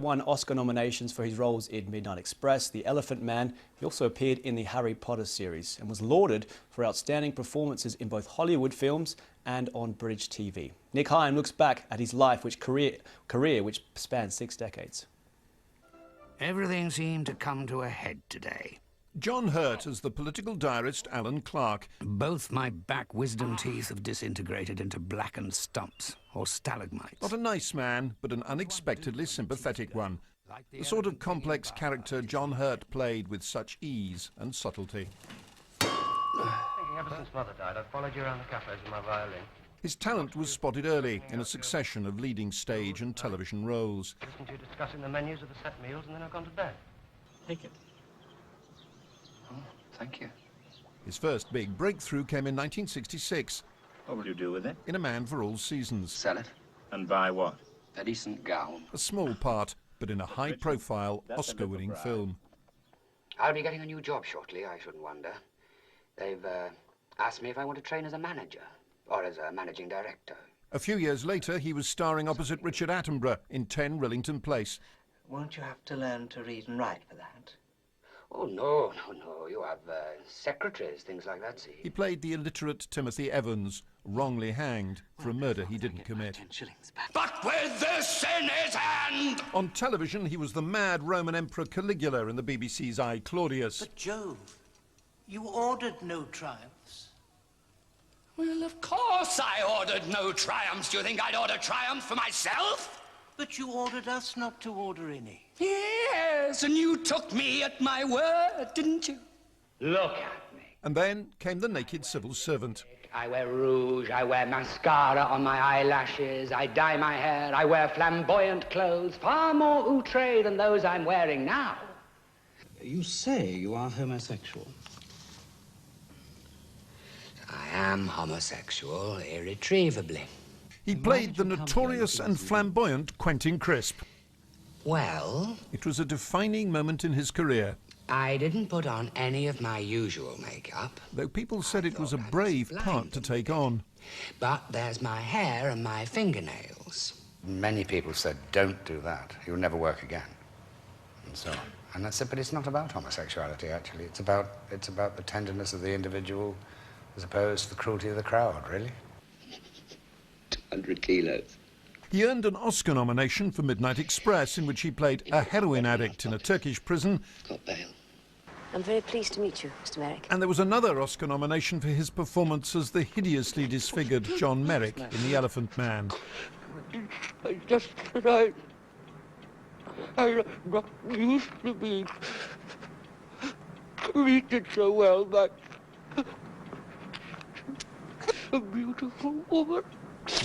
Won Oscar nominations for his roles in Midnight Express, The Elephant Man. He also appeared in the Harry Potter series and was lauded for outstanding performances in both Hollywood films and on British TV. Nick Hine looks back at his life, career which spans 6 decades. Everything seemed to come to a head today. John Hurt as the political diarist Alan Clark. Both my back wisdom teeth have disintegrated into blackened stumps, or stalagmites. Not a nice man, but an unexpectedly sympathetic one. The sort of complex character John Hurt played with such ease and subtlety. Ever since Mother died, I've followed you around the cafes with my violin. His talent was spotted early in a succession of leading stage and television roles. Listen to you discussing the menus of the set meals, and then I've gone to bed. Take it. Oh, thank you. His first big breakthrough came in 1966. What will you do with it? In A Man for All Seasons. Sell it. And buy what? A decent gown. A small part, but in a high-profile, Oscar-winning film. I'll be getting a new job shortly, I shouldn't wonder. They've asked me if I want to train as a manager, or as a managing director. A few years later, he was starring opposite Richard Attenborough in 10 Rillington Place. Won't you have to learn to read and write for that? Oh, no. You have secretaries, things like that, see. He played the illiterate Timothy Evans, wrongly hanged for a murder he didn't commit. 10 shillings back. But with this in his hand! On television, he was the mad Roman Emperor Caligula in the BBC's I, Claudius. But, Joe, you ordered no triumphs. Well, of course I ordered no triumphs. Do you think I'd order triumph for myself? But you ordered us not to order any. Yes, and you took me at my word, didn't you? Look at me. And then came the naked civil servant. I wear rouge, I wear mascara on my eyelashes, I dye my hair, I wear flamboyant clothes, far more outre than those I'm wearing now. You say you are homosexual. I am homosexual, irretrievably. He played the notorious and flamboyant Quentin Crisp. Well, It was a defining moment in his career, I didn't put on any of my usual makeup, though people said it was a brave part to take on. but there's my hair and my fingernails. Many people said, don't do that. You'll never work again. And so on. And I said, but it's not about homosexuality, actually. It's about the tenderness of the individual as opposed to the cruelty of the crowd, really. 200 kilos. He earned an Oscar nomination for Midnight Express, in which he played a heroin addict in a Turkish prison. Got bail. I'm very pleased to meet you, Mr. Merrick. And there was another Oscar nomination for his performance as the hideously disfigured John Merrick in The Elephant Man. I just said I not used to be treated so well by a beautiful woman.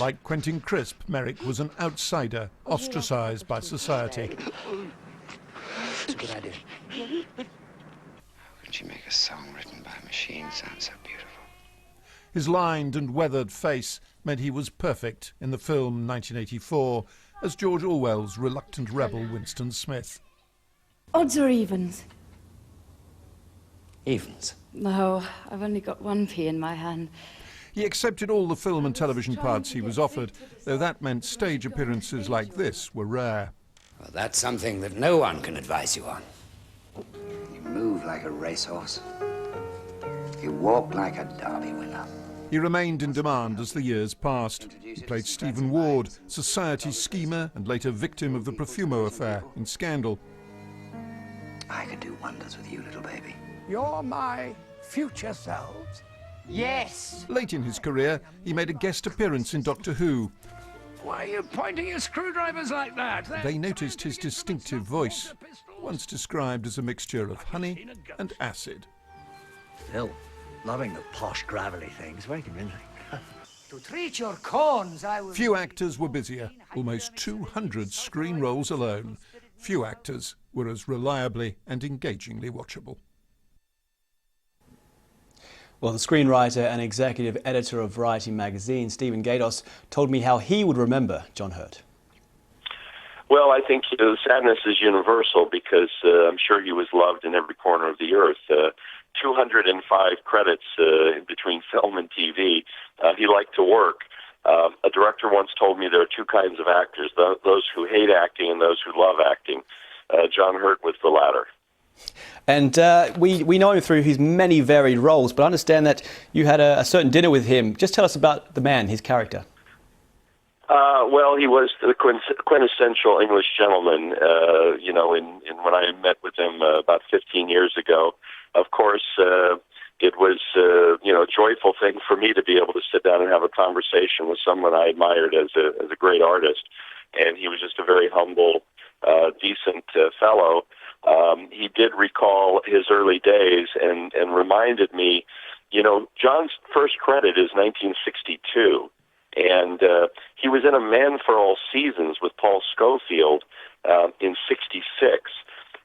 Like Quentin Crisp, Merrick was an outsider, ostracised by society. It's a good idea. How could you make a song written by a machine sound so beautiful? His lined and weathered face meant he was perfect in the film 1984 as George Orwell's reluctant rebel Winston Smith. Odds or evens? Evens. No, I've only got one pea in my hand. He accepted all the film and television parts he was offered, though that meant stage appearances like this were rare. Well, that's something that no one can advise you on. You move like a racehorse. You walk like a derby winner. He remained in demand as the years passed. He played Stephen Ward, society schemer and later victim of the Profumo affair in Scandal. I could do wonders with you, little baby. You're my future selves. Yes! Late in his career, he made a guest appearance in Doctor Who. Why are you pointing your screwdrivers like that? They noticed his distinctive voice, once described as a mixture of honey and acid. Phil, loving the posh, gravelly things. Very convincing. To treat your corns, I will... Few actors were busier, almost 200 screen roles alone. Few actors were as reliably and engagingly watchable. Well, the screenwriter and executive editor of Variety magazine, Stephen Gaydos, told me how he would remember John Hurt. Well, I think the sadness is universal because I'm sure he was loved in every corner of the earth. 205 credits between film and TV. He liked to work. A director once told me there are two kinds of actors, those who hate acting and those who love acting. John Hurt was the latter. And we know him through his many varied roles, but I understand that you had a certain dinner with him. Just tell us about the man, his character. Well, he was the quintessential English gentleman, you know, when I met with him about 15 years ago. Of course, it was, you know, a joyful thing for me to be able to sit down and have a conversation with someone I admired as a great artist. And he was just a very humble, decent fellow. He did recall his early days and reminded me, you know, John's first credit is 1962. And he was in A Man for All Seasons with Paul Scofield in '66.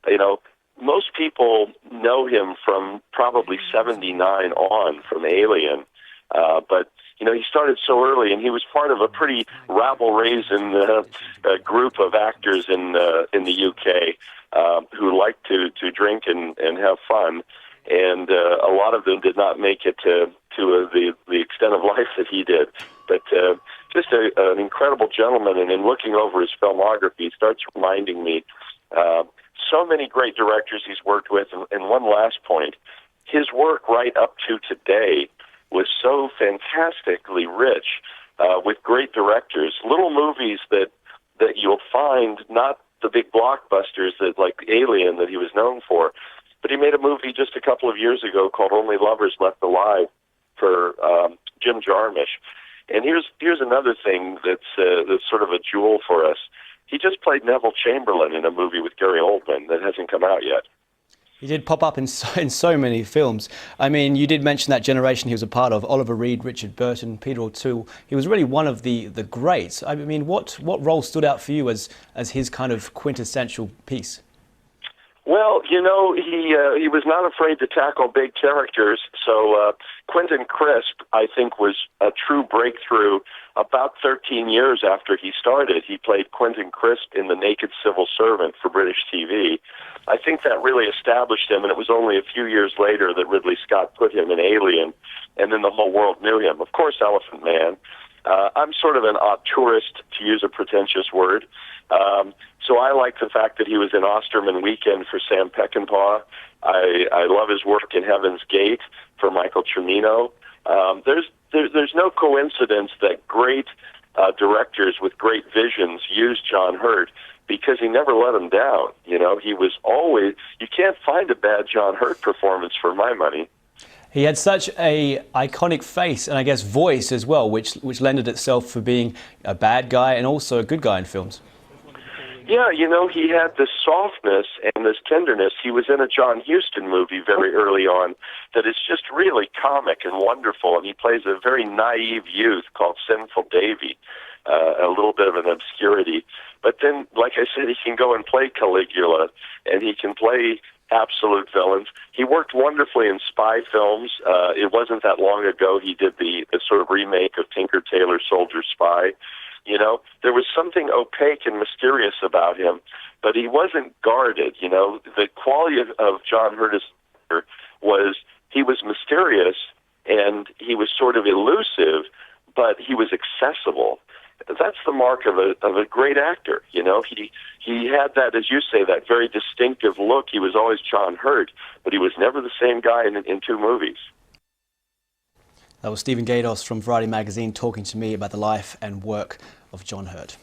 You know, most people know him from probably '79 on, from Alien. But, you know, he started so early, and he was part of a pretty rabble-raising group of actors in the UK who liked to drink and have fun. And a lot of them did not make it to the extent of life that he did. But just an incredible gentleman, and in looking over his filmography, he starts reminding me so many great directors he's worked with. And one last point, his work right up to today was so fantastically rich with great directors. Little movies that you'll find, not the big blockbusters that like Alien that he was known for, but he made a movie just a couple of years ago called Only Lovers Left Alive for Jim Jarmusch. And here's another thing that's sort of a jewel for us. He just played Neville Chamberlain in a movie with Gary Oldman that hasn't come out yet. He did pop up in so many films. I mean, you did mention that generation he was a part of, Oliver Reed, Richard Burton, Peter O'Toole. He was really one of the greats. I mean, what role stood out for you as his kind of quintessential piece? Well, you know, he was not afraid to tackle big characters. So Quentin Crisp, I think, was a true breakthrough about 13 years after he started. He played Quentin Crisp in The Naked Civil Servant for British TV. I think that really established him, and it was only a few years later that Ridley Scott put him in Alien, and then the whole world knew him. Of course, Elephant Man. I'm sort of an auteurist, to use a pretentious word. So I like the fact that he was in Osterman Weekend for Sam Peckinpah. I love his work in Heaven's Gate for Michael Cimino. There's no coincidence that great directors with great visions used John Hurt, because he never let him down. You know, he was always, you can't find a bad John Hurt performance for my money. He had such a iconic face and I guess voice as well, which lended itself for being a bad guy and also a good guy in films. Yeah, you know, he had this softness and this tenderness. He was in a John Huston movie very early on that is just really comic and wonderful, and he plays a very naive youth called Sinful Davy, a little bit of an obscurity. But then, like I said, he can go and play Caligula, and he can play absolute villains. He worked wonderfully in spy films. It wasn't that long ago he did the sort of remake of Tinker Tailor Soldier Spy. You know, there was something opaque and mysterious about him, but he wasn't guarded. You know, the quality of John Hurt was he was mysterious and he was sort of elusive, but he was accessible. That's the mark of a great actor. You know, he had that, as you say, that very distinctive look. He was always John Hurt, but he was never the same guy in two movies. That was Stephen Gaydos from Variety magazine talking to me about the life and work of John Hurt.